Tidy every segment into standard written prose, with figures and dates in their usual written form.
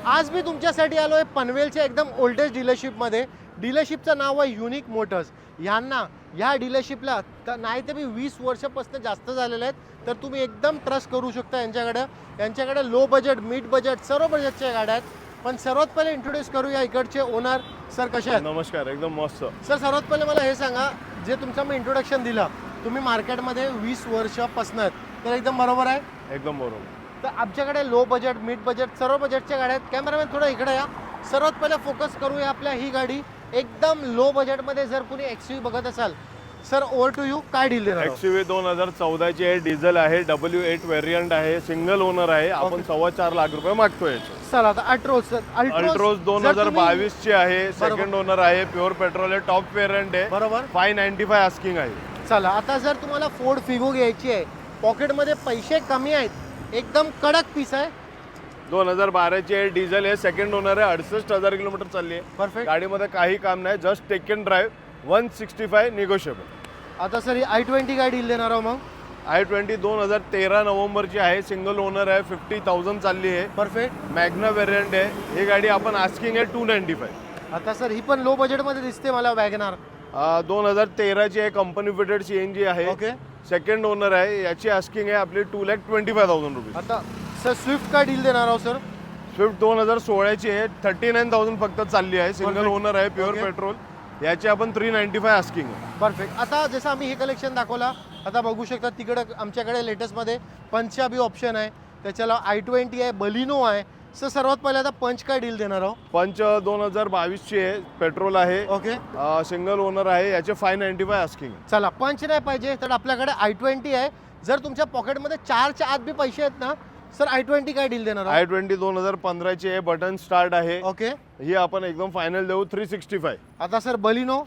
आज मी तुमच्यासाठी आलो आहे पनवेलच्या एकदम ओल्डेस्ट डीलरशिपमध्ये. डीलरशिपचं नाव आहे युनिक मोटर्स. ह्यांना ह्या डीलरशिपला नाही तर मी 20 वर्षापासून जास्त झालेले आहेत, तर तुम्ही एकदम ट्रस्ट करू शकता यांच्याकडे लो बजेट, मिड बजेट, सर्व बजेटच्या गाड्या आहेत. पण सर्वात पहिले इंट्रोड्यूस करूया इकडचे ओनर. सर कसे आहेत? नमस्कार, एकदम मस्त. सर सर्वात पहिले मला हे सांगा, जे तुमचं मी इंट्रोडक्शन दिलं, तुम्ही मार्केटमध्ये 20 वर्षापासून आहेत, तर एकदम बरोबर आहे? एकदम बरोबर. तर आमच्याकडे लो बजेट, मिड बजेट, सर्व बजेटच्या गाड्या आहेत. कॅमेरामॅन थोडं इकडे या. सर्वात पहिले फोकस करूया आपल्या ही गाडी एकदम लो बजेटमध्ये. जर कोणी XUV बघत असाल, सर ओव्हर टू यू, काय डील देणार? XUV 2014 ची आहे, डिझेल आहे, W8 व्हेरियंट आहे, सिंगल ओनर आहे. आपण 4.25 लाख रुपये मागतोय. चला आता अल्ट्रोज. सर अल्ट्रोज 2022 ची आहे, सेकंड ओनर आहे, प्युअर पेट्रोल आहे, टॉप व्हेरियंट आहे. बरोबर. 595 आस्किंग आहे. चला आता जर तुम्हाला फोर्ड फिगो घ्यायची आहे, पॉकेटमध्ये पैसे कमी आहेत, एकदम कडक पीस आहे. 2012 ची आहे, डिझेल आहे, सेकंड ओनर आहे, 68,000 किलोमीटर चालली आहे. परफेक्ट. गाडीमध्ये काही काम नाही, just take and drive. 165 negotiable. आता सर ही i20 काय डील देणार आहो मग? i20 2013 नोव्हेंबरची आहे, सिंगल ओनर आहे, 50,000 चालली आहे. परफेक्ट. मॅग्ना व्हेरियंट आहे. ही गाडी आपण आस्किंग आहे 295. आता सर ही पण लो बजेटमध्ये दिसते मला, वॅगनार. 2013 ची आहे, कंपनी फिटेड CNG आहे. ओके. सेकंड ओनर आहे. याची आस्किंग आहे आपली 2,25,000 रुपये. आता सर स्विफ्ट काय डील देणार आहो सर? स्विफ्ट 2016 ची आहे, 39,000 फक्त चालली आहे, सिंगल Perfect. ओनर आहे, प्युअर Okay. पेट्रोल. याची आपण 395 आस्किंग आहे. परफेक्ट. आता जसं आम्ही हे कलेक्शन दाखवला, आता बघू शकता तिकडं आमच्याकडे लेटेस्टमध्ये पंचबी ऑप्शन आहे, त्याच्याला i20 आहे, बलिनो आहे. सर सर्वात पहिले आता पंच काय डील देणार आहो? पंच 2022 ची आहे, पेट्रोल आहे, ओके. सिंगल ओनर आहे. याचे 595 आस्किंग आहे. चला पंच नाही पाहिजे तर आपल्याकडे i20 आहे. जर तुमच्या पॉकेटमध्ये 4च्या आत बी पैसे आहेत ना, सर i20 काय डील देणार आहो? i20 2015 ची आहे, बटन स्टार्ट आहे. ओके. ही आपण एकदम फायनल देऊ 365. आता सर बलिनो.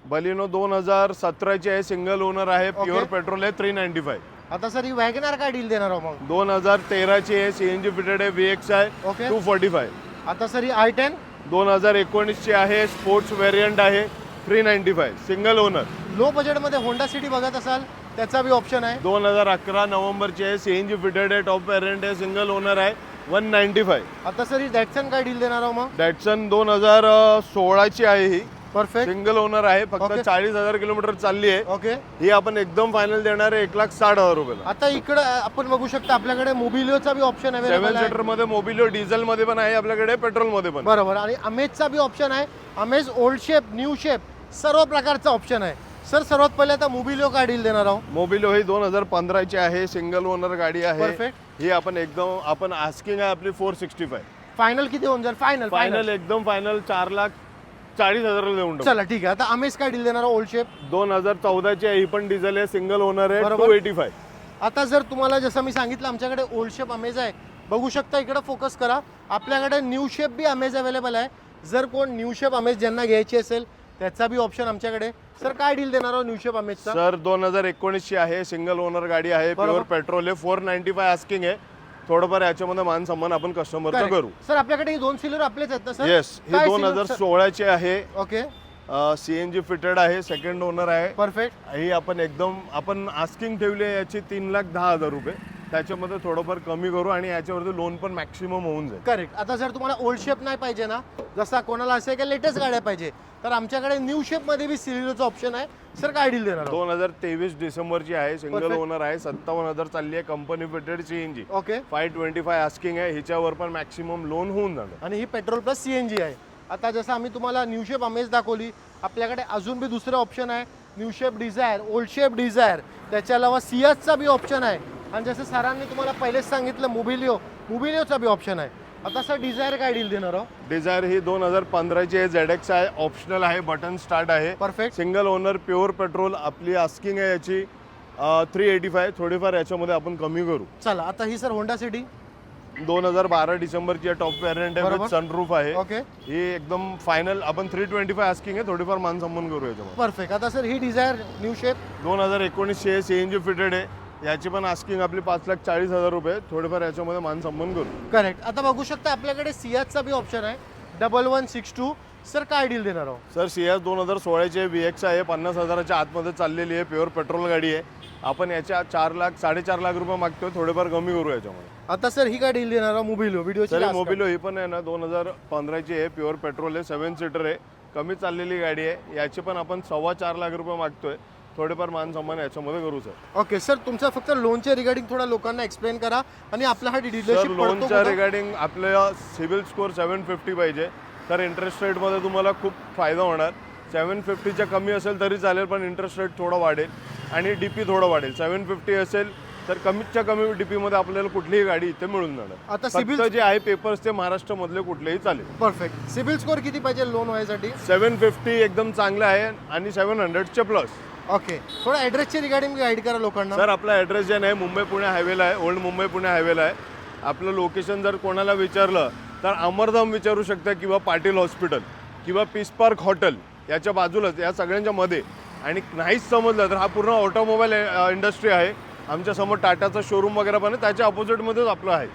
बलिनो 2017 ची आहे, सिंगल ओनर आहे, प्युअर पेट्रोल आहे, 395. आता सर ही वॅगनार काय डील देणार आहो मग? 2013 ची आहे, CNG फिटेड आहे, VX आहे, ओके. 245. आता सर ही i10. 2019 ची आहे, स्पोर्ट्स व्हेरियंट आहे, 395, सिंगल ओनर. लो बजेटमध्ये होंडा सिटी बघत असाल, त्याचा बी ऑप्शन आहे. 2011 नोव्हेंबरची आहे, CNG फिटेड आहे, टॉप व्हेरियंट आहे, सिंगल ओनर आहे, 195. आता सर ही डॅटसन काय डील देणार आहो मग? डॅटसन 2016 ची आहे, ही परफेक्ट. सिंगल ओनर आहे, फक्त Okay. 40,000 किलोमीटर चालली आहे. ओके. ही आपण एकदम फायनल देणार आहे 1,60,000 रुपयाला. आता इकडे आपण बघू शकता आपल्याकडे मोबिलिओचा बी ऑप्शन 7 अवेलेबल आहे. सीटर मध्ये मोबिलिओ, डिझेल मध्ये पण आहे आपल्याकडे, पेट्रोल मध्ये पण. बरोबर. आणि अमेजचा बी ऑप्शन आहे. अमेज ओल्ड शेप, न्यू शेप, सर्व प्रकारचा ऑप्शन आहे. सर सर्वात पहिले आता मोबिलिओ काय डील देणार आहो? मोबिलिओ ही 2015 ची आहे, सिंगल ओनर गाडी आहे. परफेक्ट. ही आपण आस्किंग आहे आपली 465. फायनल किती होऊन जाईल? फायनल एकदम फायनल 4,40,000 देऊन टाकू. चला ठीक आहे. आता अमेज काय डील देणार ओल्ड शेप? 2014 ची आहे, ही पण डिझेल आहे, सिंगल ओनर आहे, बरोबर. 285. आता जर तुम्हाला जसं मी सांगितलं आमच्याकडे ओल्ड शेप अमेज आहे, बघू शकता इकडे फोकस करा. आपल्याकडे new shape be amaze available आहे. जर कोण न्यू शेप अमेज ज्यांना घ्यायची असेल, त्याचा बी ऑप्शन आमच्याकडे. सर काय डील देणार आहो न्यू शेप अमेजचा? सर 2019 ची आहे, सिंगल ओनर गाडी आहे, बरोबर. प्युअर पेट्रोल आहे, 495 आस्किंग आहे. थोडंफार याच्यामध्ये मान सन्मान आपण कस्टमरचा करू. सर आपल्याकडे ही 2 सिलेर आपलेच आहेत ना सर? येस, ही काय 2016 ची आहे, ओके. CNG फिटेड आहे, सेकंड ओनर आहे. परफेक्ट. ही आपण आस्किंग ठेवली आहे याची 3,10,000 रुपये. त्याच्यामध्ये थोडंफार कमी करू आणि याच्यावरती लोन पण मॅक्सिमम होऊन जाईल. करेक्ट. आता जर तुम्हाला ओल्ड शेप नाही पाहिजे ना, जसा कोणाला असेल की लेटेस्ट गाड्या पाहिजे, तर आमच्याकडे न्यू शेप मध्ये बी सिलेरोचा ऑप्शन आहे. सर काय डील देणार? 2023 डिसेंबरची आहे, सिंगल Perfect. ओनर आहे, 57,000 चालली आहे, company fitted CNG, okay. 525 asking आहे. हिच्यावर पण मॅक्सिमम लोन होऊन जाणार. आणि ही पेट्रोल प्लस CNG आहे. आता जसं आम्ही तुम्हाला न्यू शेप अमेज दाखवली, आपल्याकडे अजून बी दुसरे ऑप्शन आहे. New shape Dzire, old shape Dzire, त्याच्या अलावा सियाजचा बी ऑप्शन आहे. आणि जसं सरांनी तुम्हाला पहिलेच सांगितलं मोबिलिओचा बी ऑप्शन आहे. आता सर डिझायर काय डील देणार आहो? डिझायर ही 2015 ची आहे, ZX आहे, ऑप्शनल आहे, बटन स्टार्ट आहे, perfect. Single owner, pure petrol. आपली आस्किंग आहे याची 385. थोडीफार याच्यामध्ये आपण कमी करू. चला आता ही सर होंडा सिटी 2012 डिसेंबरची आहे, टॉप व्हेरियंट आहे, बरोबर. विथ सनरूफ आहे. ओके. ही एकदम फायनल आपण 325 आस्किंग आहे, थोडीफार मान सन्मान करू याच्यामध्ये. परफेक्ट. आता सर ही डिझायर न्यू शेप 2019 ची आहे, CNG फिटेड आहे. याची पण आस्किंग आपली 5,40,000 रुपये. थोडेफार याच्यामध्ये मान सन्मान करू. करेक्ट. आता बघू शकता आपल्याकडे सियाजचा बी ऑप्शन आहे, 1162. सर काय डील देणार आहो? सर सियाज 2016 ची आहे, VX आहे, 50,000च्या आतमध्ये चाललेली आहे, प्युअर पेट्रोल गाडी आहे. आपण याच्या 4 लाख 4.5 लाख रुपये मागतोय, थोडेफार कमी करू याच्यामध्ये. आता सर ही गाडी देणार मोबिलो व्हिडिओची सर मोबिलो ही पण आहे ना 2015ची आहे, प्युअर पेट्रोल आहे, 7 सीटर आहे, कमी चाललेली गाडी आहे. याची पण आपण 4.25 लाख रुपये मागतोय. थोडेफार मान सन्मान याच्यामध्ये करू सर. ओके सर, तुमच्या फक्त लोनच्या रिगार्डिंग थोडा लोकांना एक्सप्लेन करा आणि आपला हा सर डीलरशिप लोनच्या रिगार्डिंग आपल्या सिबिल स्कोअर 750 पाहिजे. तर इंटरेस्ट रेटमध्ये तुम्हाला खूप फायदा होणार. 750च्या कमी असेल तरी चालेल, पण इंटरेस्ट रेट थोडं वाढेल आणि डीपी थोडं वाढेल. 750 असेल तर कमीतच्या कमी डीपीमध्ये आपल्याला कुठलीही गाडी इथे मिळून जाणार. आता फक्त जे आहे पेपर्स ते महाराष्ट्रामधले कुठलेही चालेल. परफेक्ट. सिबिल स्कोअर किती पाहिजे लोन व्हायसाठी? 750 एकदम चांगलं आहे आणि 700च्या प्लस. ओके, थोडा ॲड्रेसची रिगार्डिंग गाईड करा लोकांना. सर आपला ॲड्रेस जे आहे मुंबई पुणे हायवेला आहे, ओल्ड मुंबई पुणे हायवेला आहे. आपलं लोकेशन जर कोणाला विचारलं तर अमरधाम विचारू शकता किंवा पाटील हॉस्पिटल किंवा पीस पार्क हॉटेल याच्या बाजूलाच, या सगळ्यांच्या मध्ये. आणि नाहीच समजलं तर हा पूर्ण ऑटोमोबाईल इंडस्ट्री आहे. आमच्या समोर टाटाचं शोरूम वगैरे पण आहे, त्याच्या अपोजिटमध्येच आपलं आहे.